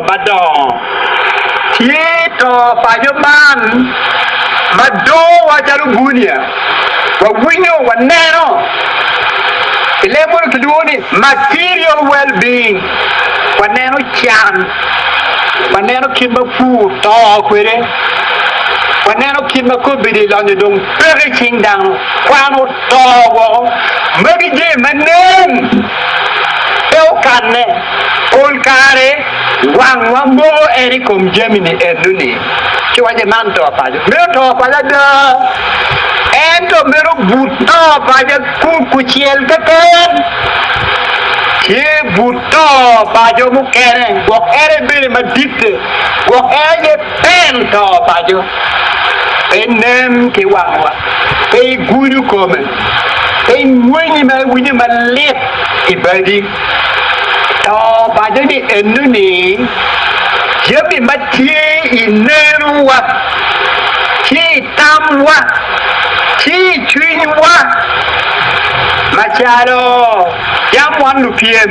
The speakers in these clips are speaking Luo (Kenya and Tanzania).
madon Tito Pajoman Mado Wajarubunia Wawino Wanero Level to do it material well-being Wanero Chan Wanero Kimafu talk with it Wanero Kimakubidi on the dome everything down Quano Togo Maggie Manen Elkane Olkare Wang Wambo Ericum Gemini Eduni Chiwaje Manto Pada Milto Pada Ento Mero Buto Pada Kukuchiel Kakan He Buto Pada Mukere Gwok Ere Bili Madite Gwok Ere Pento Pada Enem Kiwawa Pei Guru Komen Pei Winima Winima Lip Ibadi Pada di Enduni Jadi mati inerwa Ki tamwa Ki chuinwa Machado Yang wan lupien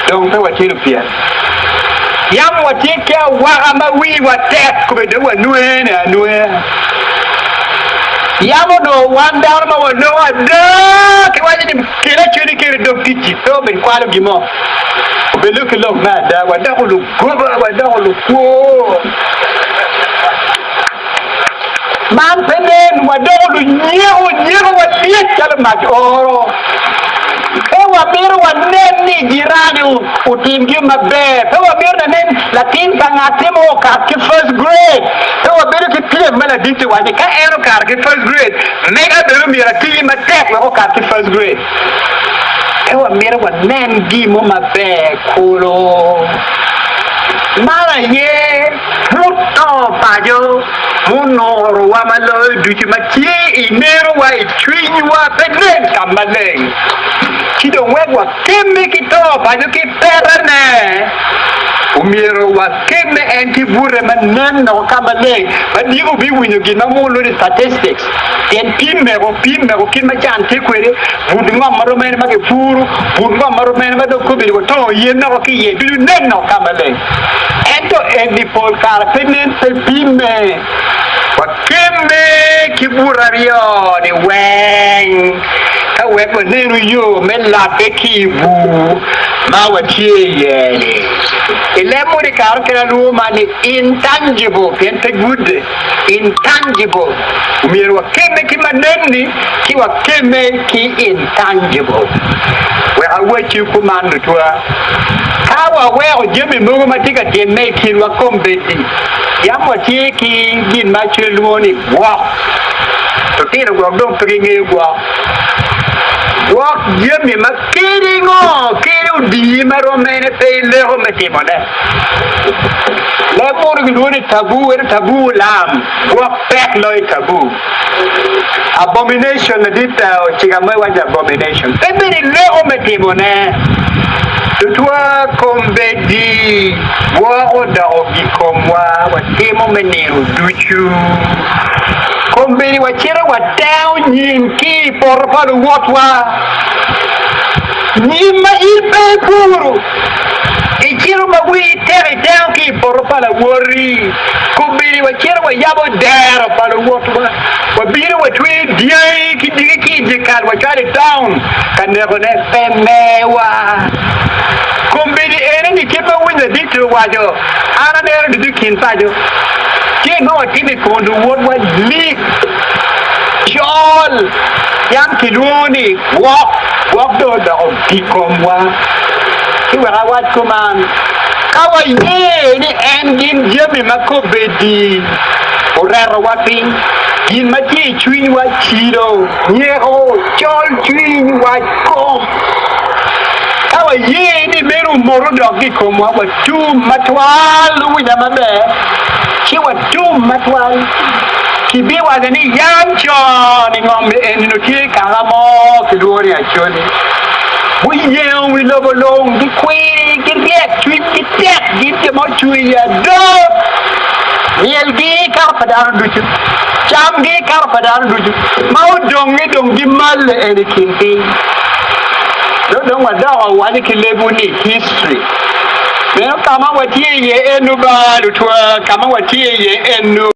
Dong tawa chi lupien Yang wati kia wakama wi watek Kubeda wanuene Yang no wan down ma wano ada Kiwaja ni kira churi kira dok tichi To ben kwalo gimo Beluk lok nada wadah lu goba wadah lu ko Man penen wadah lu nyeho wadiet kalau mak oro Ewa biru wanen ni jirani utim gi mabe Ewa biru nanen latin kangatimo ka first grade Ewa biru ki pile mala diti wadi ka ero ka first grade Mega biru mira ti matek wa ka first grade Ewa mira wa nengi mo mabe kulo Mara ye Muto pajo Munoro wa malo duchi machi Inero wa itwini wa penen kamaleng Kido wegwa keme kito pajo ki perane Umiro wa keme enti bure manen no kamaleng Badigo biwinyo gina mulo di statistics Yen pimero kima jante kwere Budunga maromene mage puru Budunga maromene mage kubili Wato yena waki ye Bilu neno kamaleng Ento endi polkar penen pime Wakeme kibura rio ni weng Ka wekwa nenu yo Melape kibu Mawachie yene Ilemu di karo kena luma ni intangible Piente good Intangible Umir wakeme ki maneni Ki wakeme ki intangible Weka wechi kumanu tuwa Kawa weo jemi mungu matika teme kilwa kombeti Yamwa tieki gin machi luoni Gwok Totino gwok dong peringi gwok Gwok jemi makiri ngo Kiri udi maromene pe leho metimone Lemur luoni tabu tabu lam Gwok pek loi tabu Abomination dita chigamwe wanja abomination Pembeni leho metimone Tutua kombedi Waro da ogikomwa Watemo menero duchu Kombedi wachira watao nyinki Porpalo watwa Nima ipe puru Ichiro magwi tere down ki Porpala wori Kombedi wachira wayabo dara Palo watwa Wabiri watwe diye ki jikal Wachari down Kanekone pemewa Kumbidi ene ni kipa winda dikto wajo Ana nere dudukin pajo Kino watimi kondu wodwa lik Chol Yam kiluni Wok do da ogikomwa Kiwa rawat kuman Kawa ye ni engin jemi makobedi Orero waping Yin mati chwin wa chido Nyeho chol chwin wa kom Kawa ye ni meru moro dogi komwa wa tu matwal wina mabe Kiwa tu matwal Kibiwa zani yamcho ni ngombe eninukie kangamo kiduori achoni Wiyen wi lobo long di kwiri kirbiek chwin kitek Ginte mo chwi ya do Mielgi karpadar duchu Chamgi karpadar duchu Mau dongi mal eni kinti Dodong wadawa wani kilebu ni history Kama watie ye enu ba lutwa kama watie ye enu